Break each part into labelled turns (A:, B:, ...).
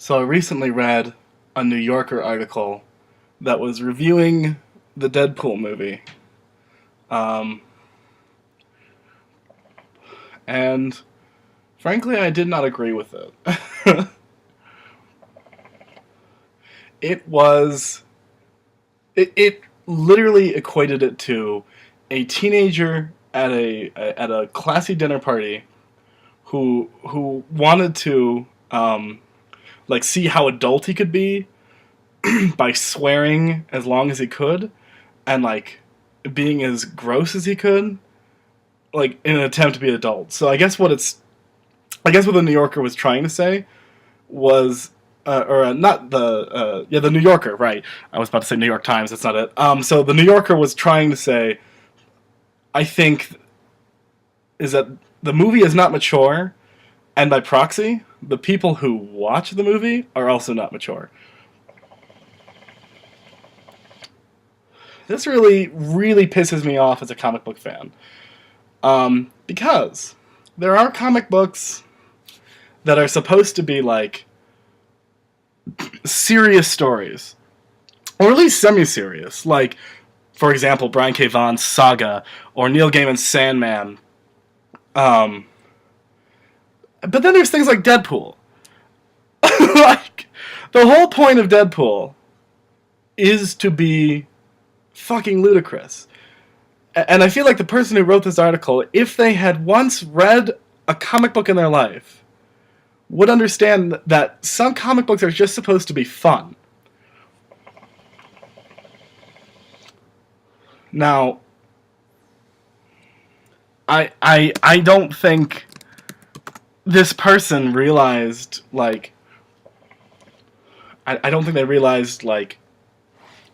A: So I recently read a New Yorker article that was reviewing the Deadpool movie. Um, and frankly, I did not agree with it. it was. It literally equated it to a teenager at a classy dinner party who wanted to see how adult he could be by swearing as long as he could and being as gross as he could, in an attempt to be an adult. So I guess what the New Yorker was trying to say was, not the New Yorker, right? I was about to say New York Times. That's not it. So the New Yorker was trying to say, I think, is that the movie is not mature, and by proxy, the people who watch the movie are also not mature. This really, really pisses me off as a comic book fan. Because there are comic books that are supposed to be, serious stories. Or at least semi-serious. For example, Brian K. Vaughan's Saga, or Neil Gaiman's Sandman. But then there's things like Deadpool. The whole point of Deadpool is to be fucking ludicrous. And I feel like the person who wrote this article, if they had once read a comic book in their life, would understand that some comic books are just supposed to be fun. Now, I don't think this person realized, I don't think they realized,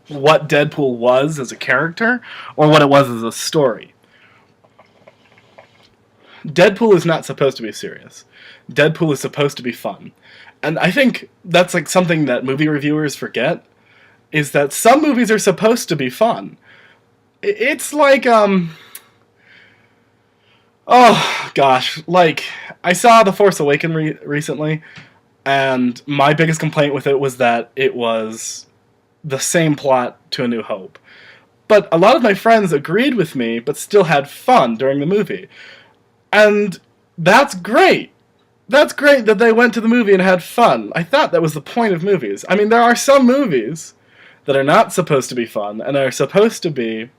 A: what Deadpool was as a character, or what it was as a story. Deadpool is not supposed to be serious. Deadpool is supposed to be fun. And I think that's something that movie reviewers forget, is that some movies are supposed to be fun. It's oh gosh, I saw The Force Awakens recently, and my biggest complaint with it was that it was the same plot to A New Hope. But a lot of my friends agreed with me, but still had fun during the movie. And that's great. That's great that they went to the movie and had fun. I thought that was the point of movies. I mean, there are some movies that are not supposed to be fun and are supposed to be,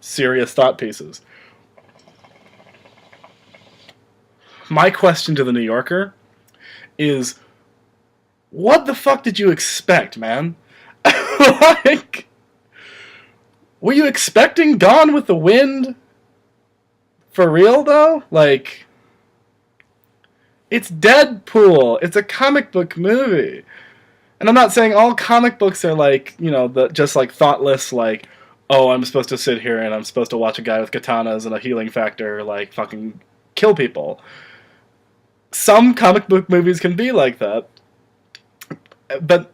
A: serious thought pieces. My question to the New Yorker is, what the fuck did you expect, man? Were you expecting Gone with the Wind? For real, though? It's Deadpool. It's a comic book movie. And I'm not saying all comic books are just thoughtless, oh, I'm supposed to sit here and I'm supposed to watch a guy with katanas and a healing factor, fucking kill people. Some comic book movies can be like that. But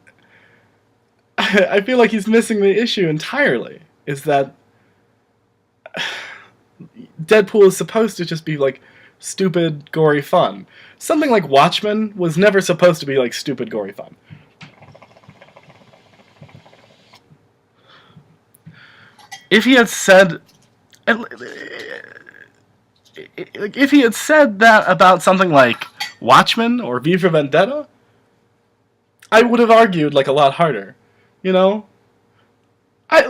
A: I feel like he's missing the issue entirely, is that Deadpool is supposed to just be, stupid, gory fun. Something like Watchmen was never supposed to be, stupid, gory fun. If he had said... If he had said that about something like Watchmen or V for Vendetta, I would have argued, a lot harder. You know? I'm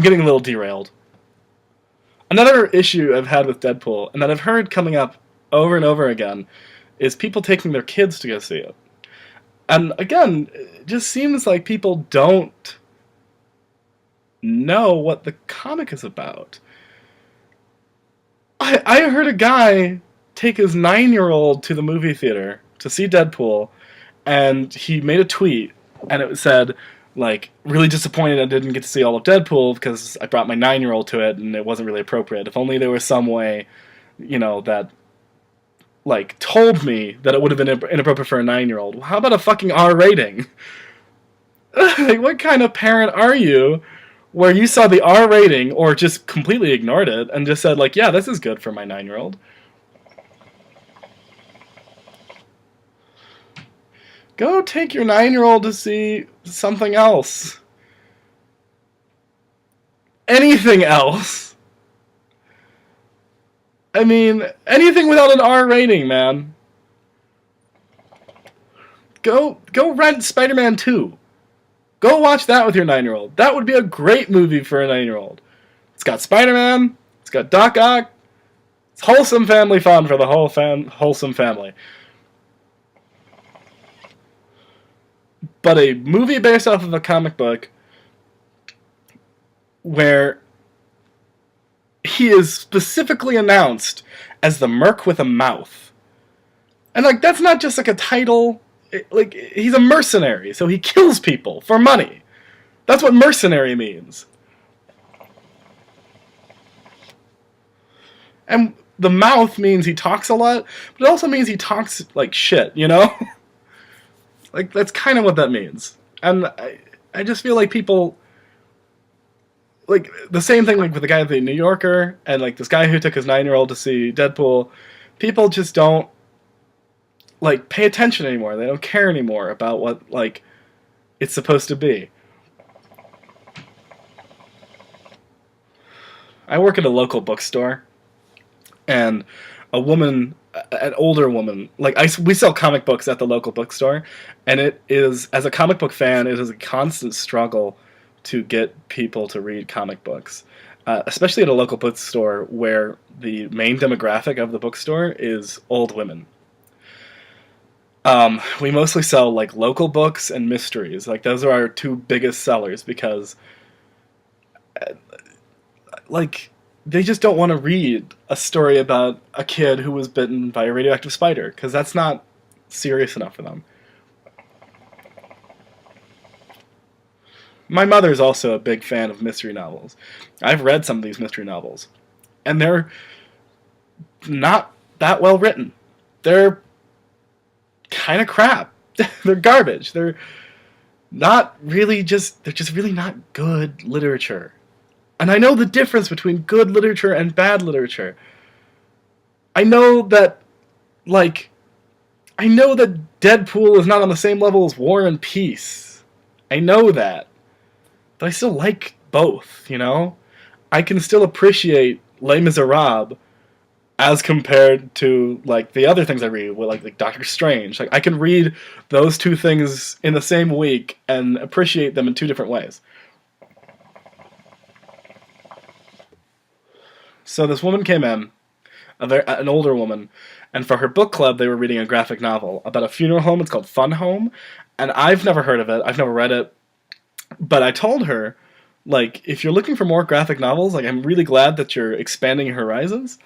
A: getting a little derailed. Another issue I've had with Deadpool, and that I've heard coming up over and over again, is people taking their kids to go see it. And again, it just seems like people don't know what the comic is about. I heard a guy take his 9-year-old to the movie theater to see Deadpool, and he made a tweet, and it said, really disappointed I didn't get to see all of Deadpool because I brought my 9-year-old to it and it wasn't really appropriate. If only there was some way, that, told me that it would have been inappropriate for a 9-year-old. Well, how about a fucking R rating? What kind of parent are you where you saw the R rating or just completely ignored it and just said, yeah, this is good for my 9-year-old? Go take your 9-year-old to see something else. Anything else. I mean, anything without an R rating, man. Go rent Spider-Man 2. Go watch that with your 9-year-old. That would be a great movie for a 9-year-old. It's got Spider-Man. It's got Doc Ock. It's wholesome family fun for the whole wholesome family. But a movie based off of a comic book where he is specifically announced as the Merc with a mouth. And, like, that's not just, like, a title. Like, he's a mercenary, so he kills people for money. That's what mercenary means. And the mouth means he talks a lot, but it also means he talks like shit, you know? Like, that's kind of what that means. And I just feel like people... Like, the same thing like with the guy at the New Yorker, and like this guy who took his 9-year-old to see Deadpool. People just don't, like, pay attention anymore. They don't care anymore about what, like, it's supposed to be. I work at a local bookstore, and a woman, an older woman, like, we sell comic books at the local bookstore, and it is, as a comic book fan, it is a constant struggle to get people to read comic books, especially at a local bookstore where the main demographic of the bookstore is old women. We mostly sell, like, local books and mysteries. Like, those are our two biggest sellers because, like, they just don't want to read a story about a kid who was bitten by a radioactive spider, because that's not serious enough for them. My mother's also a big fan of mystery novels. I've read some of these mystery novels, and they're not that well written. They're kind of crap. They're garbage. They're just really not good literature. And I know the difference between good literature and bad literature. I know that Deadpool is not on the same level as War and Peace. I know that. But I still like both, you know? I can still appreciate Les Miserables as compared to, like, the other things I read, like Doctor Strange. Like, I can read those two things in the same week and appreciate them in two different ways. So this woman came in, an older woman, and for her book club they were reading a graphic novel about a funeral home. It's called Fun Home, and I've never heard of it. I've never read it. But I told her, like, if you're looking for more graphic novels, like, I'm really glad that you're expanding your horizons.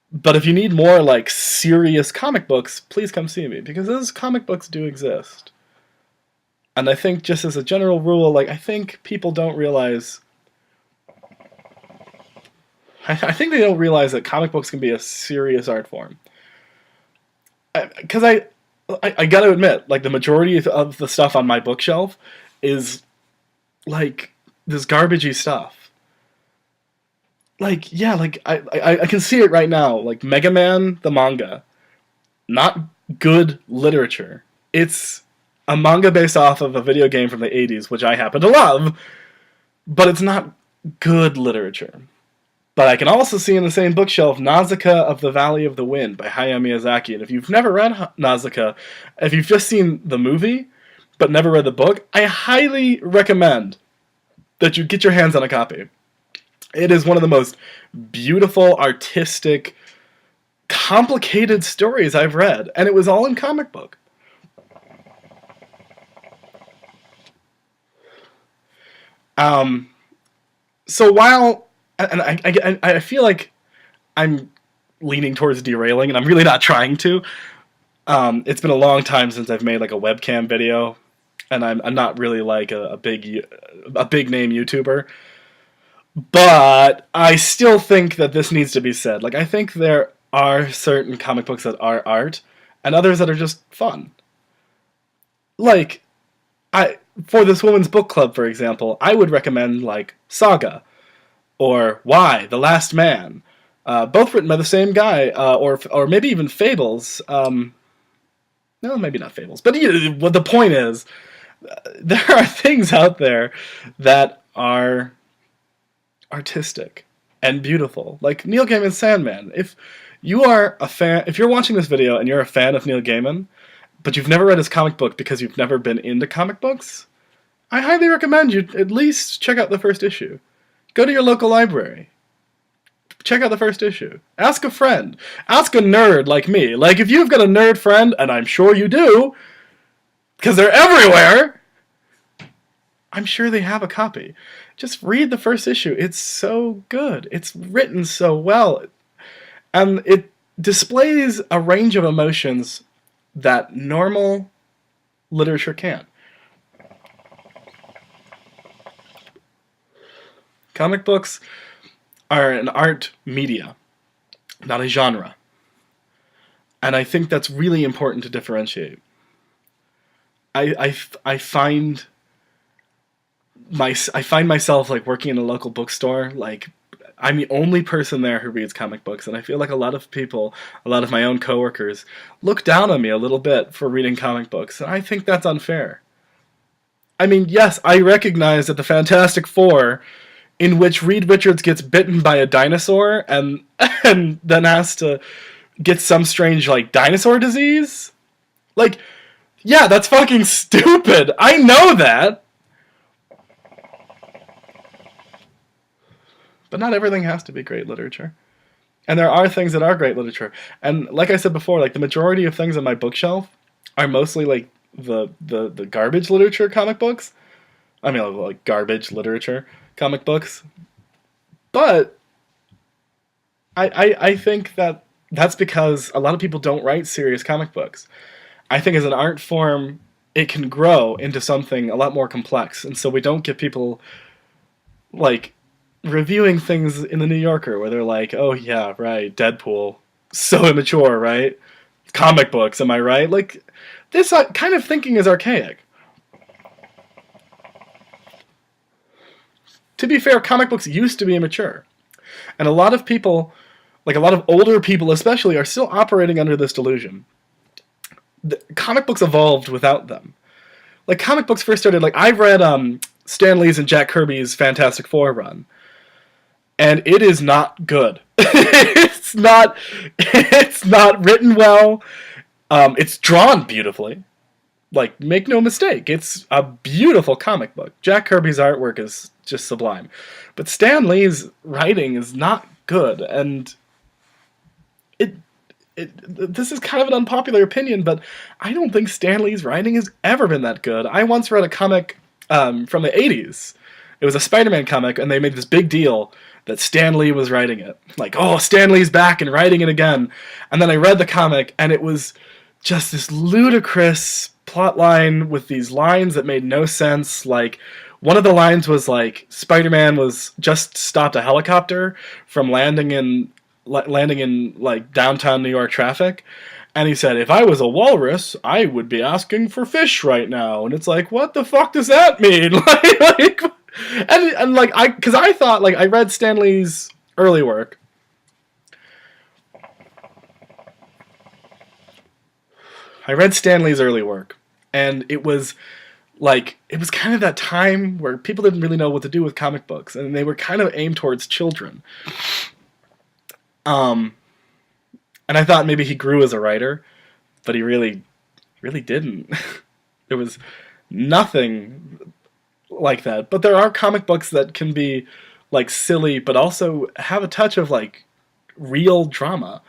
A: But if you need more, like, serious comic books, please come see me, because those comic books do exist. And I think, just as a general rule, like, I think people don't realize... I think they don't realize that comic books can be a serious art form. Because I gotta admit, like, the majority of the stuff on my bookshelf is, like, this garbagey stuff. Like, yeah, like, I can see it right now. Like, Mega Man, the manga. Not good literature. It's a manga based off of a video game from the 80s, which I happen to love, but it's not good literature. But I can also see in the same bookshelf Nausicaa of the Valley of the Wind by Hayao Miyazaki. And if you've never read Nausicaa, if you've just seen the movie but never read the book, I highly recommend that you get your hands on a copy. It is one of the most beautiful, artistic, complicated stories I've read. And it was all in comic book. So while... And I feel like I'm leaning towards derailing, and I'm really not trying to. It's been a long time since I've made, like, a webcam video, and I'm not really, like, a big name YouTuber. But I still think that this needs to be said. Like, I think there are certain comic books that are art, and others that are just fun. Like, for this woman's book club, for example, I would recommend, like, Saga. Or Y, The Last Man, both written by the same guy, or maybe even Fables. No, no, maybe not fables, but what the point is, there are things out there that are artistic and beautiful, like Neil Gaiman's Sandman. If you are a fan, if you're watching this video and you're a fan of Neil Gaiman, but you've never read his comic book because you've never been into comic books, I highly recommend you at least check out the first issue. Go to your local library. Check out the first issue. Ask a friend. Ask a nerd like me. Like, if you've got a nerd friend, and I'm sure you do, because they're everywhere, I'm sure they have a copy. Just read the first issue. It's so good. It's written so well. And it displays a range of emotions that normal literature can't. Comic books are an art media, not a genre. And I think that's really important to differentiate. I find myself like working in a local bookstore, like I'm the only person there who reads comic books, and I feel like a lot of people, a lot of my own coworkers, look down on me a little bit for reading comic books, and I think that's unfair. I mean, yes, I recognize that the Fantastic Four, in which Reed Richards gets bitten by a dinosaur and then has to get some strange like dinosaur disease, like, yeah, that's fucking stupid. I know that. But not everything has to be great literature. And there are things that are great literature. And like I said before, like the majority of things on my bookshelf are mostly like the garbage literature comic books. I mean, like garbage literature comic books. But I think that that's because a lot of people don't write serious comic books. I think as an art form, it can grow into something a lot more complex. And so we don't get people like reviewing things in the New Yorker where they're like, oh yeah, right, Deadpool, so immature, right? Comic books, am I right? Like, this kind of thinking is archaic. To be fair, comic books used to be immature. And a lot of people, like a lot of older people especially, are still operating under this delusion. Comic books evolved without them. Like, comic books first started, like, I read Stan Lee's and Jack Kirby's Fantastic Four run. And it is not good. it's not written well. It's drawn beautifully. Like, make no mistake, it's a beautiful comic book. Jack Kirby's artwork is just sublime. But Stan Lee's writing is not good, and this is kind of an unpopular opinion, but I don't think Stan Lee's writing has ever been that good. I once read a comic from the 80s. It was a Spider-Man comic, and they made this big deal that Stan Lee was writing it. Like, oh, Stan Lee's back and writing it again. And then I read the comic, and it was just this ludicrous plotline with these lines that made no sense. Like, one of the lines was like, Spider-Man was just stopped a helicopter from landing in like downtown New York traffic, and he said, if I was a walrus, I would be asking for fish right now. And it's like, what the fuck does that mean? Because I thought, like, I read Stan Lee's early work. And it was kind of that time where people didn't really know what to do with comic books, and they were kind of aimed towards children. And I thought maybe he grew as a writer, but he really didn't. There was nothing like that. But there are comic books that can be like silly, but also have a touch of like real drama,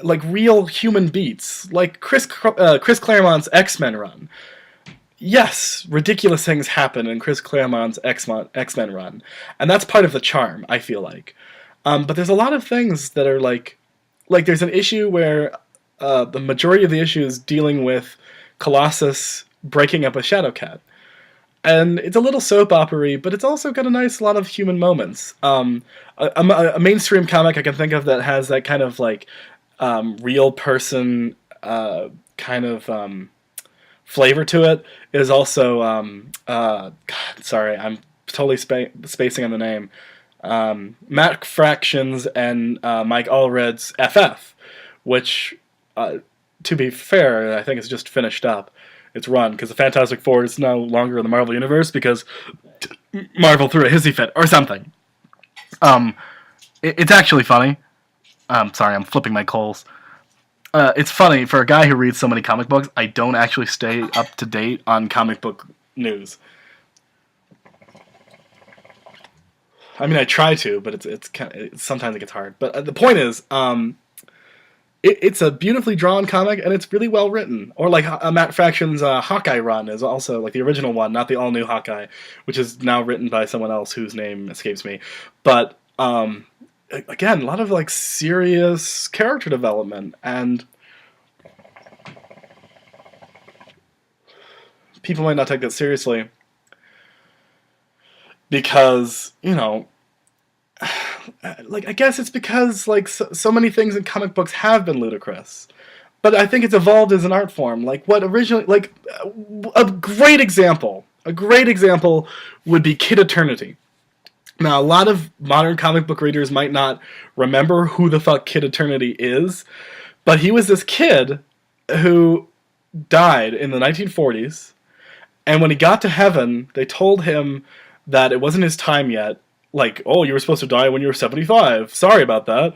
A: like real human beats, like Chris Claremont's X-Men run. Yes, ridiculous things happen in Chris Claremont's X-Men run, and that's part of the charm, I feel like. But there's a lot of things that are like there's an issue where the majority of the issue is dealing with Colossus breaking up a Shadowcat. And it's a little soap opera-y, but it's also got a nice lot of human moments. A mainstream comic I can think of that has that kind of like real person kind of flavor to it is also God, sorry, I'm totally spacing on the name. Matt Fractions and Mike Allred's FF, which to be fair, I think it's just finished up its run because the Fantastic Four is no longer in the Marvel universe because Marvel threw a hissy fit or something. Um, it's actually funny. Sorry, I'm flipping my coals. It's funny for a guy who reads so many comic books. I don't actually stay up to date on comic book news. I mean, I try to, but it's kind of, sometimes it gets hard. But the point is, it's a beautifully drawn comic, and it's really well written. Or like Matt Fraction's Hawkeye run is also like the original one, not the all-new Hawkeye, which is now written by someone else whose name escapes me. But again, a lot of like serious character development, and people might not take that seriously because, you know, like, I guess it's because like so many things in comic books have been ludicrous, but I think it's evolved as an art form. Like what originally, like a great example would be Kid Eternity. Now, a lot of modern comic book readers might not remember who the fuck Kid Eternity is, but he was this kid who died in the 1940s, and when he got to heaven, they told him that it wasn't his time yet. Like, oh, you were supposed to die when you were 75. Sorry about that.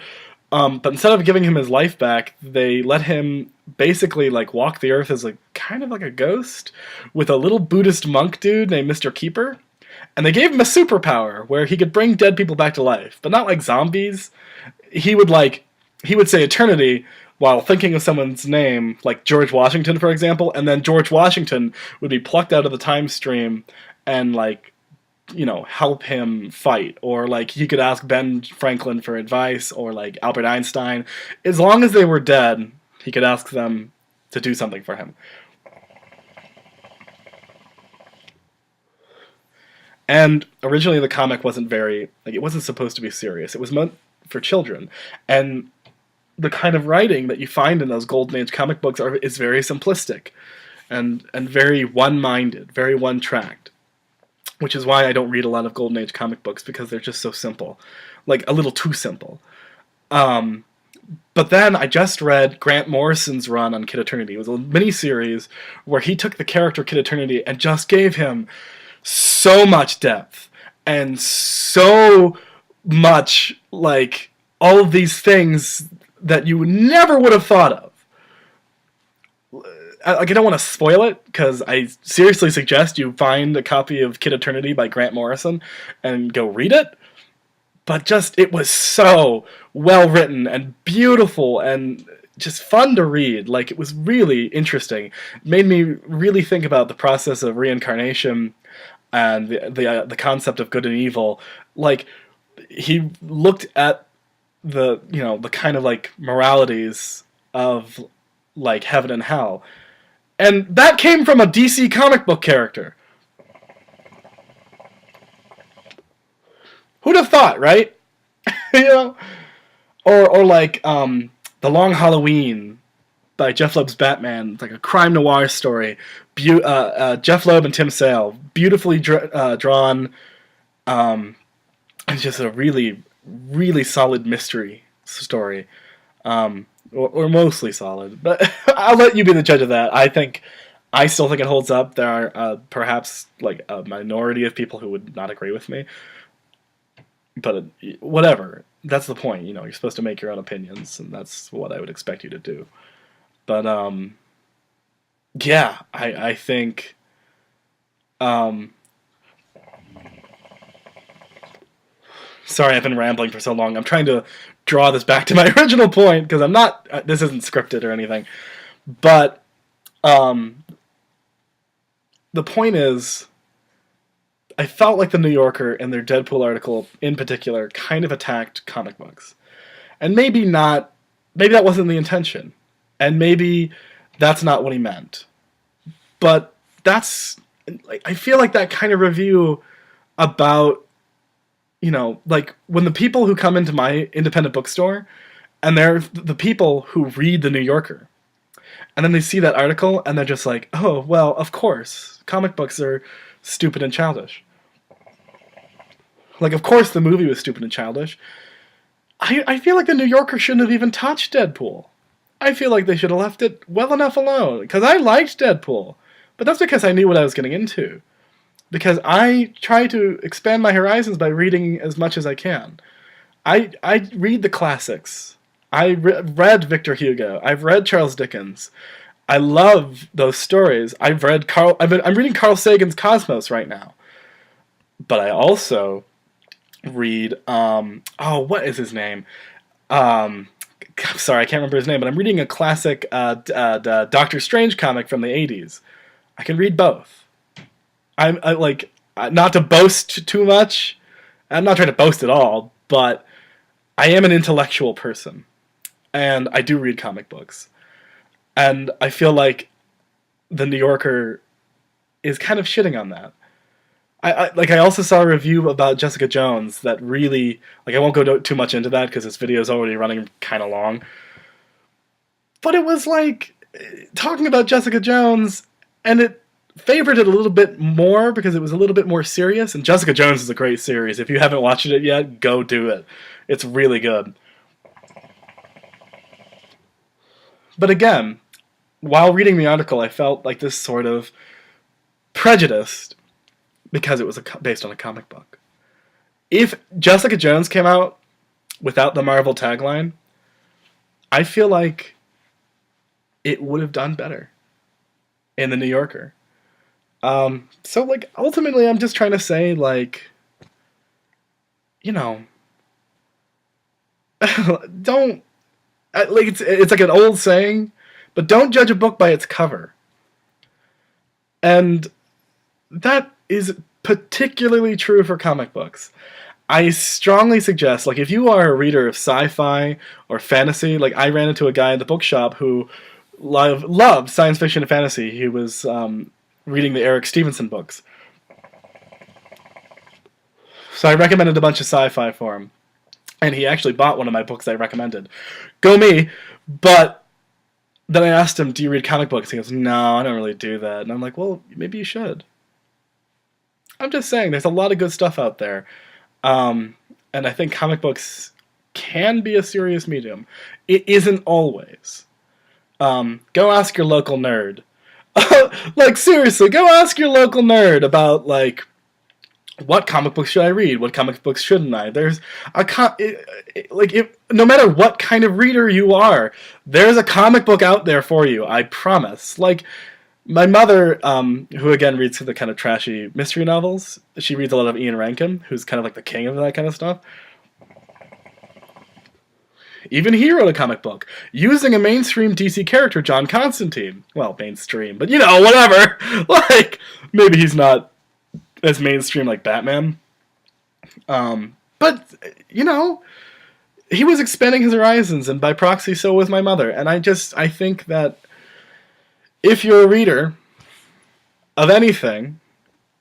A: But instead of giving him his life back, they let him basically like walk the earth as like kind of like a ghost with a little Buddhist monk dude named Mr. Keeper. And they gave him a superpower where he could bring dead people back to life, but not like zombies. He would say eternity while thinking of someone's name, like George Washington, for example, and then George Washington would be plucked out of the time stream and like, you know, help him fight, or like he could ask Ben Franklin for advice, or like Albert Einstein. As long as they were dead, he could ask them to do something for him. And originally the comic wasn't very, like, it wasn't supposed to be serious. It was meant for children. And the kind of writing that you find in those Golden Age comic books is very simplistic and very one-minded, very one-tracked. Which is why I don't read a lot of Golden Age comic books, because they're just so simple. Like, a little too simple. But then I just read Grant Morrison's run on Kid Eternity. It was a mini-series where he took the character Kid Eternity and just gave him so much depth and so much, like, all of these things that you never would have thought of. I don't want to spoil it, because I seriously suggest you find a copy of Kid Eternity by Grant Morrison and go read it. But just, it was so well written and beautiful and just fun to read. Like, it was really interesting. It made me really think about the process of reincarnation and the concept of good and evil. Like, he looked at the, you know, the kind of like moralities of like heaven and hell. And that came from a DC comic book character. Who'd have thought, right? You know? Or like, The Long Halloween by Jeff Loeb's Batman. It's like a crime noir story. Jeff Loeb and Tim Sale. Beautifully drawn. It's just a really, really solid mystery story. Or mostly solid, but I'll let you be the judge of that. I still think it holds up. There are perhaps like a minority of people who would not agree with me, but whatever. That's the point. You know, you're supposed to make your own opinions, and that's what I would expect you to do. But yeah, I think sorry, I've been rambling for so long. I'm trying to draw this back to my original point, because I'm not, this isn't scripted or anything, but the point is, I felt like the New Yorker in their Deadpool article in particular kind of attacked comic books. And maybe that wasn't the intention, and maybe that's not what he meant, but I feel like that kind of review about, you know, like when the people who come into my independent bookstore, and they're the people who read the New Yorker, and then they see that article and they're just like, oh, well, of course, comic books are stupid and childish. Like, of course the movie was stupid and childish. I feel like the New Yorker shouldn't have even touched Deadpool. I feel like they should have left it well enough alone. Because I liked Deadpool. But that's because I knew what I was getting into. Because I try to expand my horizons by reading as much as I can. I read the classics. I read Victor Hugo. I've read Charles Dickens. I love those stories. I'm reading Carl Sagan's Cosmos right now. But I also read what is his name? I'm sorry, I can't remember his name, but I'm reading a classic Doctor Strange comic from the 80s. I can read both. I like not to boast too much. I'm not trying to boast at all, but I am an intellectual person, and I do read comic books. And I feel like the New Yorker is kind of shitting on that. I also saw a review about Jessica Jones that really, like, I won't go too much into that because this video is already running kind of long. But it was like talking about Jessica Jones, and it favored it a little bit more because it was a little bit more serious. And Jessica Jones is a great series. If you haven't watched it yet, go do it. It's really good. But again, while reading the article, I felt like this sort of prejudiced because it was based on a comic book. If Jessica Jones came out without the Marvel tagline, I feel like it would have done better in the New Yorker. So, like, ultimately, I'm just trying to say, like, you know, don't, like, it's like an old saying, but don't judge a book by its cover. And that is particularly true for comic books. I strongly suggest, like, if you are a reader of sci-fi or fantasy, like, I ran into a guy in the bookshop who loved science fiction and fantasy. He was reading the Eric Stevenson books. So I recommended a bunch of sci-fi for him. And he actually bought one of my books I recommended. Go me! But then I asked him, do you read comic books? He goes, no, I don't really do that. And I'm like, well, maybe you should. I'm just saying, there's a lot of good stuff out there. And I think comic books can be a serious medium. It isn't always. Go ask your local nerd. Like, seriously, go ask your local nerd about, like, what comic books should I read? What comic books shouldn't I? There's no matter what kind of reader you are, there's a comic book out there for you, I promise. Like, my mother, who again reads the kind of trashy mystery novels, she reads a lot of Ian Rankin, who's kind of like the king of that kind of stuff. Even he wrote a comic book using a mainstream DC character, John Constantine. Well, mainstream, but you know, whatever. Like, maybe he's not as mainstream like Batman. But, you know, he was expanding his horizons, and by proxy, so was my mother. And I think that if you're a reader of anything,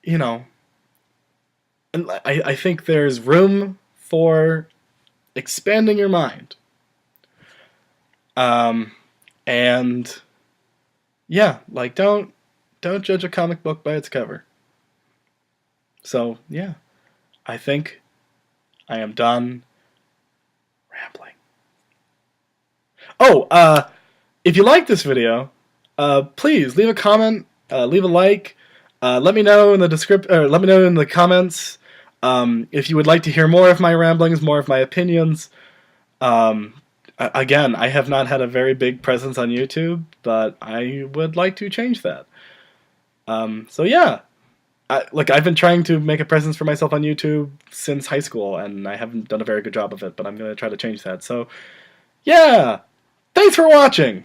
A: you know, and I think there's room for expanding your mind. And yeah, like, don't judge a comic book by its cover. So, yeah, I think I am done rambling. Oh, if you like this video, please leave a comment, leave a like, let me know in the let me know in the comments if you would like to hear more of my ramblings, more of my opinions. Again, I have not had a very big presence on YouTube, but I would like to change that. So yeah, I've been trying to make a presence for myself on YouTube since high school, and I haven't done a very good job of it, but I'm going to try to change that. So yeah, thanks for watching!